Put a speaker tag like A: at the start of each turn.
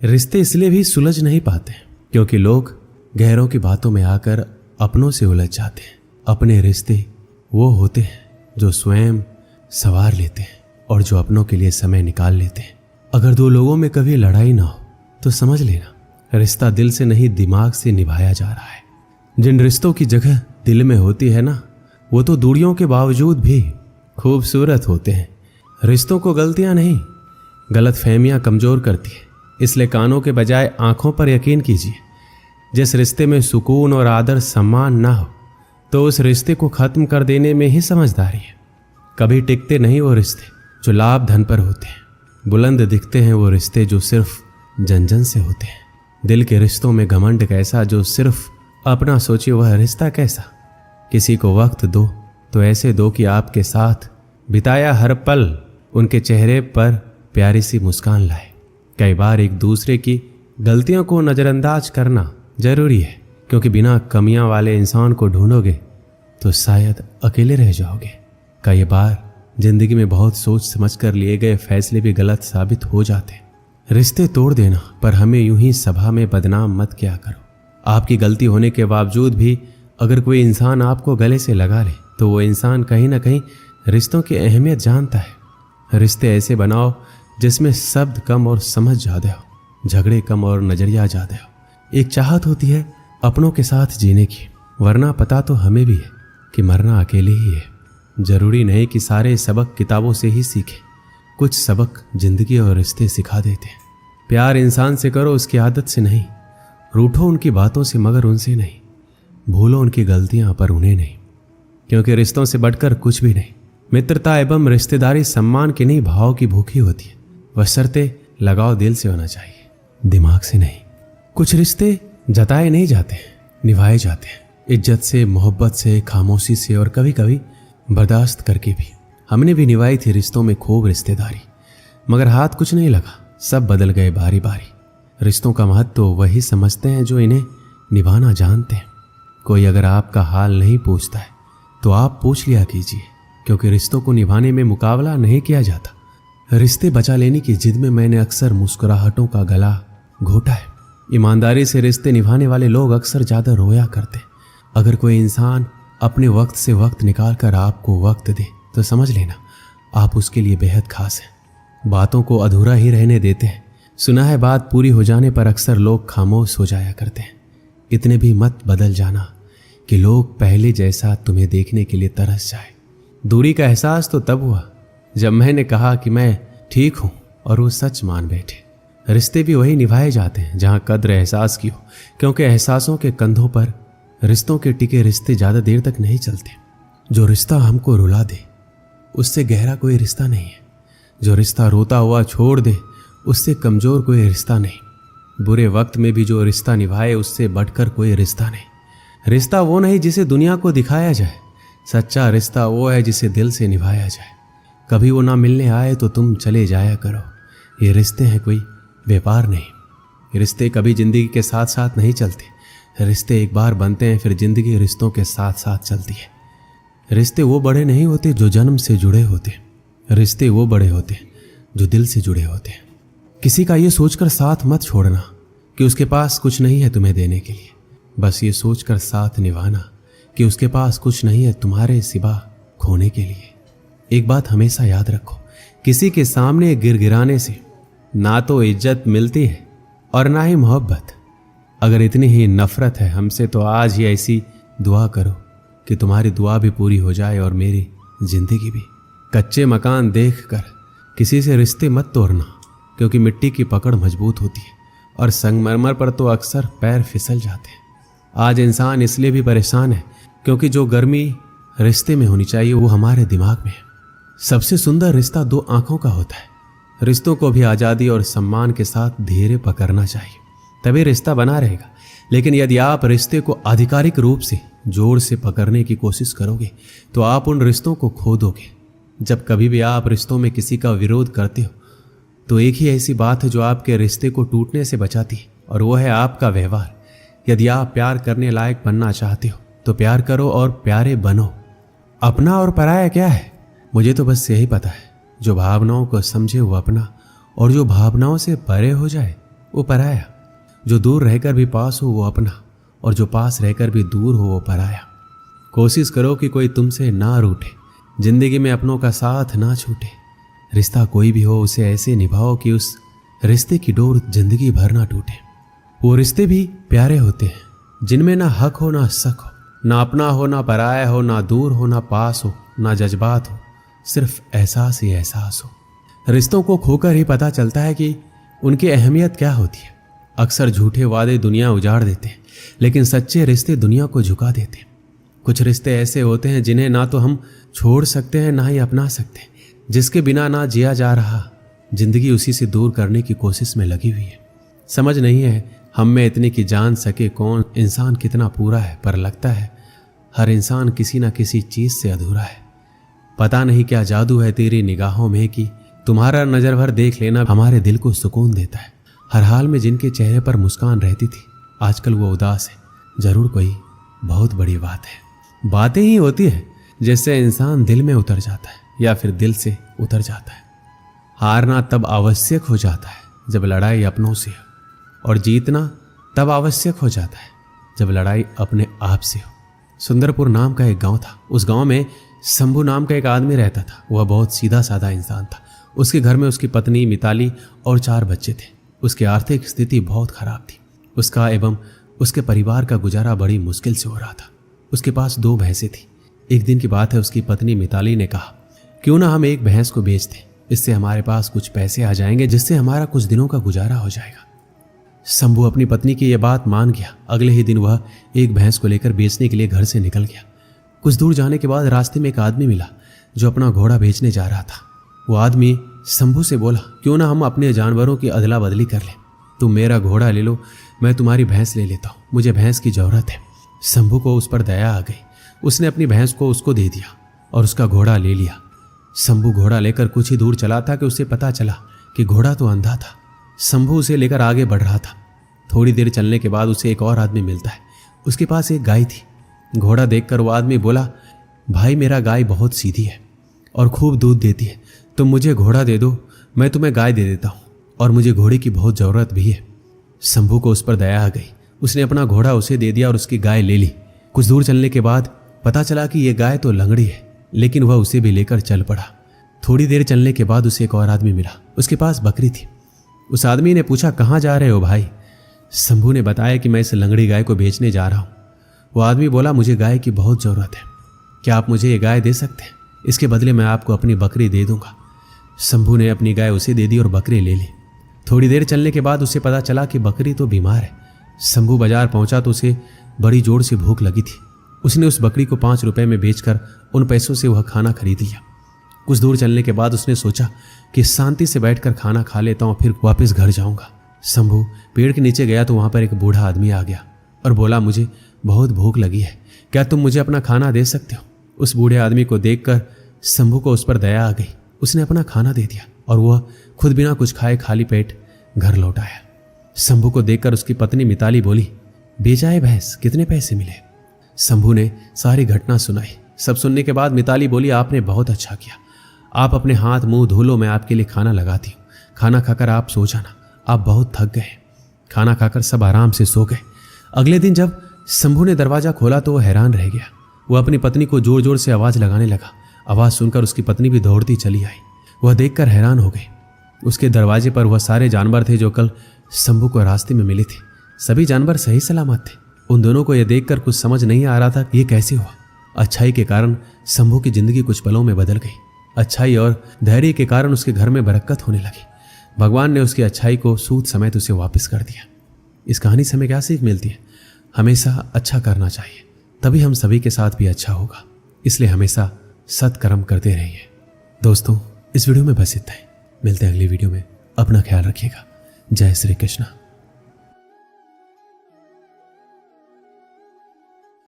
A: रिश्ते इसलिए भी सुलझ नहीं पाते क्योंकि लोग गहरों की बातों में आकर अपनों से उलझ जाते हैं। अपने रिश्ते वो होते हैं जो स्वयं संवार लेते हैं और जो अपनों के लिए समय निकाल लेते हैं। अगर दो लोगों में कभी लड़ाई ना हो तो समझ लेना रिश्ता दिल से नहीं दिमाग से निभाया जा रहा है। जिन रिश्तों की जगह दिल में होती है ना, वो तो दूरियों के बावजूद भी खूबसूरत होते हैं। रिश्तों को गलतियां नहीं, गलतफहमियां कमजोर करती है। इसलिए कानों के बजाय आंखों पर यकीन कीजिए। जिस रिश्ते में सुकून और आदर सम्मान ना हो तो उस रिश्ते को खत्म कर देने में ही समझदारी है। कभी टिकते नहीं वो रिश्ते जो लाभ धन पर होते हैं। बुलंद दिखते हैं वो रिश्ते जो सिर्फ जन जन से होते हैं। दिल के रिश्तों में घमंड कैसा जो सिर्फ अपना सोचे, वह रिश्ता कैसा। किसी को वक्त दो तो ऐसे दो कि आपके साथ बिताया हर पल उनके चेहरे पर प्यारी सी मुस्कान लाए। कई बार एक दूसरे की गलतियों को नज़रअंदाज करना जरूरी है, क्योंकि बिना कमियां वाले इंसान को ढूंढोगे तो शायद अकेले रह जाओगे। कई बार जिंदगी में बहुत सोच समझ कर लिए गए फैसले भी गलत साबित हो जाते। रिश्ते तोड़ देना पर हमें यूं ही सभा में बदनाम मत किया करो। आपकी गलती होने के बावजूद भी अगर कोई इंसान आपको गले से लगा ले तो वो इंसान कहीं ना कहीं रिश्तों की अहमियत जानता है। रिश्ते ऐसे बनाओ जिसमें शब्द कम और समझ ज्यादा हो, झगड़े कम और नजरिया ज्यादा हो। एक चाहत होती है अपनों के साथ जीने की, वरना पता तो हमें भी है कि मरना अकेले ही है। जरूरी नहीं कि सारे सबक किताबों से ही सीखें, कुछ सबक जिंदगी और रिश्ते सिखा देते हैं। प्यार इंसान से करो उसकी आदत से नहीं, रूठो उनकी बातों से मगर उनसे नहीं, भूलो उनकी गलतियां पर उन्हें नहीं, क्योंकि रिश्तों से बढ़कर कुछ भी नहीं। मित्रता एवं रिश्तेदारी सम्मान की नहीं भाव की भूखी होती है। बशर्ते लगाव दिल से होना चाहिए, दिमाग से नहीं। कुछ रिश्ते जताए नहीं जाते, निभाए जाते हैं, इज्जत से, मोहब्बत से, खामोशी से और कभी कभी बर्दाश्त करके भी। हमने भी निभाई थी रिश्तों में खूब रिश्तेदारी, मगर हाथ कुछ नहीं लगा, सब बदल गए बारी बारी। रिश्तों का महत्व तो वही समझते हैं जो इन्हें निभाना जानते हैं। कोई अगर आपका हाल नहीं पूछता है तो आप पूछ लिया कीजिए, क्योंकि रिश्तों को निभाने में मुकाबला नहीं किया जाता। रिश्ते बचा लेने की जिद में मैंने अक्सर मुस्कुराहटों का गला घोटा है। ईमानदारी से रिश्ते निभाने वाले लोग अक्सर ज्यादा रोया करते। अगर कोई इंसान अपने वक्त से वक्त निकाल कर आपको वक्त दे तो समझ लेना आप उसके लिए बेहद खास हैं। बातों को अधूरा ही रहने देते हैं। सुना है बात पूरी हो जाने पर अक्सर लोग खामोश हो जाया करते हैं। इतने भी मत बदल जाना कि लोग पहले जैसा तुम्हें देखने के लिए तरस जाए। दूरी का एहसास तो तब हुआ जब मैंने कहा कि मैं ठीक हूं और वो सच मान बैठे। रिश्ते भी वही निभाए जाते हैं जहां कद्र एहसास की हो, क्योंकि एहसासों के कंधों पर रिश्तों के टिके रिश्ते ज्यादा देर तक नहीं चलते। जो रिश्ता हमको रुला दे उससे गहरा कोई रिश्ता नहीं है। जो रिश्ता रोता हुआ छोड़ दे उससे कमजोर कोई रिश्ता नहीं। बुरे वक्त में भी जो रिश्ता निभाए उससे बढ़कर कोई रिश्ता नहीं। रिश्ता वो नहीं जिसे दुनिया को दिखाया जाए, सच्चा रिश्ता वो है जिसे दिल से निभाया जाए। कभी वो ना मिलने आए तो तुम चले जाया करो। ये रिश्ते हैं कोई व्यापार नहीं। रिश्ते कभी जिंदगी के साथ साथ नहीं चलते। रिश्ते एक बार बनते हैं फिर जिंदगी रिश्तों के साथ साथ चलती है। रिश्ते वो बड़े नहीं होते जो जन्म से जुड़े होते, रिश्ते वो बड़े होते जो दिल से जुड़े होते। किसी का ये सोचकर साथ मत छोड़ना कि उसके पास कुछ नहीं है तुम्हें देने के लिए। बस ये सोचकर साथ निभाना कि उसके पास कुछ नहीं है तुम्हारे सिवा खोने के लिए। एक बात हमेशा याद रखो, किसी के सामने गिड़गिड़ाने से ना तो इज्जत मिलती है और ना ही मोहब्बत। अगर इतनी ही नफरत है हमसे तो आज ही ऐसी दुआ करो कि तुम्हारी दुआ भी पूरी हो जाए और मेरी जिंदगी भी। कच्चे मकान देखकर किसी से रिश्ते मत तोड़ना, क्योंकि मिट्टी की पकड़ मजबूत होती है और संगमरमर पर तो अक्सर पैर फिसल जाते हैं। आज इंसान इसलिए भी परेशान है क्योंकि जो गर्मी रिश्ते में होनी चाहिए वो हमारे दिमाग में है। सबसे सुंदर रिश्ता दो आंखों का होता है। रिश्तों को भी आज़ादी और सम्मान के साथ धीरे पकड़ना चाहिए, तभी रिश्ता बना रहेगा। लेकिन यदि आप रिश्ते को आधिकारिक रूप से जोर से पकड़ने की कोशिश करोगे तो आप उन रिश्तों को खो दोगे। जब कभी भी आप रिश्तों में किसी का विरोध करते हो तो एक ही ऐसी बात है जो आपके रिश्ते को टूटने से बचाती है, और वो है आपका व्यवहार। यदि आप प्यार करने लायक बनना चाहते हो तो प्यार करो और प्यारे बनो। अपना और पराया क्या है, मुझे तो बस यही पता है, जो भावनाओं को समझे वो अपना, और जो भावनाओं से परे हो जाए वो पराया। जो दूर रहकर भी पास हो वो अपना, और जो पास रहकर भी दूर हो वो पराया। कोशिश करो कि कोई तुमसे ना रूठे, जिंदगी में अपनों का साथ ना छूटे। रिश्ता कोई भी हो उसे ऐसे निभाओ कि उस रिश्ते की डोर जिंदगी भर ना टूटे। वो रिश्ते भी प्यारे होते हैं जिनमें ना हक हो ना शक हो, ना अपना हो ना पराया हो, ना दूर हो ना पास हो, ना जज्बात हो, सिर्फ एहसास ही एहसास हो। रिश्तों को खोकर ही पता चलता है कि उनकी अहमियत क्या होती है। अक्सर झूठे वादे दुनिया उजाड़ देते हैं, लेकिन सच्चे रिश्ते दुनिया को झुका देते हैं। कुछ रिश्ते ऐसे होते हैं जिन्हें ना तो हम छोड़ सकते हैं ना ही अपना सकते, जिसके बिना ना जिया जा रहा, जिंदगी उसी से दूर करने की कोशिश में लगी हुई है। समझ नहीं है हम में इतनी कि जान सके कौन इंसान कितना पूरा है, पर लगता है हर इंसान किसी ना किसी चीज से अधूरा है। पता नहीं क्या जादू है तेरी निगाहों में कि तुम्हारा नजर भर देख लेना हमारे दिल को सुकून देता है। हर हाल में जिनके चेहरे पर मुस्कान रहती थी आजकल वो उदास है। जरूर कोई बहुत बड़ी बात है। बातें ही होती है जिससे इंसान दिल में उतर जाता है या फिर दिल से उतर जाता है। हारना तब आवश्यक हो जाता है जब लड़ाई अपनों से हो, और जीतना तब आवश्यक हो जाता है जब लड़ाई अपने आप से हो। सुंदरपुर नाम का एक गांव था। उस गांव में शंभू नाम का एक आदमी रहता था। वह बहुत सीधा साधा इंसान था। उसके घर में उसकी पत्नी मिताली और 4 बच्चे थे। उसकी आर्थिक स्थिति बहुत खराब थी। उसका एवं उसके परिवार का गुजारा बड़ी मुश्किल से हो रहा था। उसके पास 2 भैंसें थी। एक दिन की बात है, उसकी पत्नी मिताली ने कहा, क्यों ना हम एक भैंस को बेच दें, इससे हमारे पास कुछ पैसे आ जाएंगे जिससे हमारा कुछ दिनों का गुजारा हो जाएगा। शंभू अपनी पत्नी की यह बात मान गया। अगले ही दिन वह एक भैंस को लेकर बेचने के लिए घर से निकल गया। कुछ दूर जाने के बाद रास्ते में एक आदमी मिला जो अपना घोड़ा बेचने जा रहा था। वो आदमी शंभू से बोला, क्यों ना हम अपने जानवरों की अदला बदली कर लें। तुम मेरा घोड़ा ले लो, मैं तुम्हारी भैंस ले लेता हूँ, मुझे भैंस की जरूरत है। शंभू को उस पर दया आ गई। उसने अपनी भैंस को उसको दे दिया और उसका घोड़ा ले लिया। शंभू घोड़ा लेकर कुछ ही दूर चला था कि उसे पता चला कि घोड़ा तो अंधा था। शंभू उसे लेकर आगे बढ़ रहा था। थोड़ी देर चलने के बाद उसे एक और आदमी मिलता है। उसके पास एक गाय थी। घोड़ा देखकर वो आदमी बोला, भाई मेरा गाय बहुत सीधी है और खूब दूध देती है, तुम मुझे घोड़ा दे दो, मैं तुम्हें गाय दे देता हूँ, और मुझे घोड़े की बहुत ज़रूरत भी है। शंभू को उस पर दया आ गई। उसने अपना घोड़ा उसे दे दिया और उसकी गाय ले ली। कुछ दूर चलने के बाद पता चला कि यह गाय तो लंगड़ी है, लेकिन वह उसे भी लेकर चल पड़ा। थोड़ी देर चलने के बाद उसे एक और आदमी मिला। उसके पास बकरी थी। उस आदमी ने पूछा, कहाँ जा रहे हो भाई? शंभू ने बताया कि मैं इस लंगड़ी गाय को बेचने जा रहा हूँ। वो आदमी बोला, मुझे गाय की बहुत ज़रूरत है, क्या आप मुझे ये गाय दे सकते हैं? इसके बदले मैं आपको अपनी बकरी दे दूंगा। शंभू ने अपनी गाय उसे दे दी और बकरी ले ली। थोड़ी देर चलने के बाद उसे पता चला कि बकरी तो बीमार है। शंभू बाजार पहुंचा तो उसे बड़ी जोर से भूख लगी थी। उसने उस बकरी को 5 रुपए में बेचकर उन पैसों से वह खाना खरीद लिया। कुछ दूर चलने के बाद उसने सोचा कि शांति से बैठकर खाना खा लेता हूँ, फिर वापस घर जाऊंगा। शंभू पेड़ के नीचे गया तो वहां पर एक बूढ़ा आदमी आ गया और बोला, मुझे बहुत भूख लगी है, क्या तुम मुझे अपना खाना दे सकते हो? उस बूढ़े आदमी को देखकर शंभू को उस पर दया आ गई। उसने अपना खाना दे दिया और वह खुद बिना कुछ खाए खाली पेट घर लौट आया। शंभू को देखकर उसकी पत्नी मिताली बोली, बेचाए भैंस, कितने पैसे मिले? शंभू ने सारी घटना सुनाई। सब सुनने के बाद मिताली बोली, आपने बहुत अच्छा किया, आप अपने हाथ मुंह धो लो, मैं आपके लिए खाना लगाती हूँ। खाना खाकर आप सो जाना, आप बहुत थक गए। खाना खाकर सब आराम से सो गए। अगले दिन जब शंभू ने दरवाजा खोला तो वह हैरान रह गया। वह अपनी पत्नी को जोर जोर से आवाज लगाने लगा। आवाज सुनकर उसकी पत्नी भी दौड़ती चली आई। वह देखकर हैरान हो गई। उसके दरवाजे पर वह सारे जानवर थे जो कल शंभू को रास्ते में मिले थे। सभी जानवर सही सलामत थे। उन दोनों को यह देखकर कुछ समझ नहीं आ रहा था ये कैसे हुआ। अच्छाई के कारण शंभू की जिंदगी कुछ पलों में बदल गई। अच्छाई और धैर्य के कारण उसके घर में बरकत होने लगी। भगवान ने उसकी अच्छाई को सूद समेत उसे वापस कर दिया। इस कहानी से हमें क्या सीख मिलती है? हमेशा अच्छा करना चाहिए, तभी हम सभी के साथ भी अच्छा होगा। इसलिए हमेशा सत्कर्म करते रहिए। दोस्तों, इस वीडियो में बस इतना ही। मिलते हैं अगली वीडियो में। अपना ख्याल रखिएगा। जय श्री कृष्ण।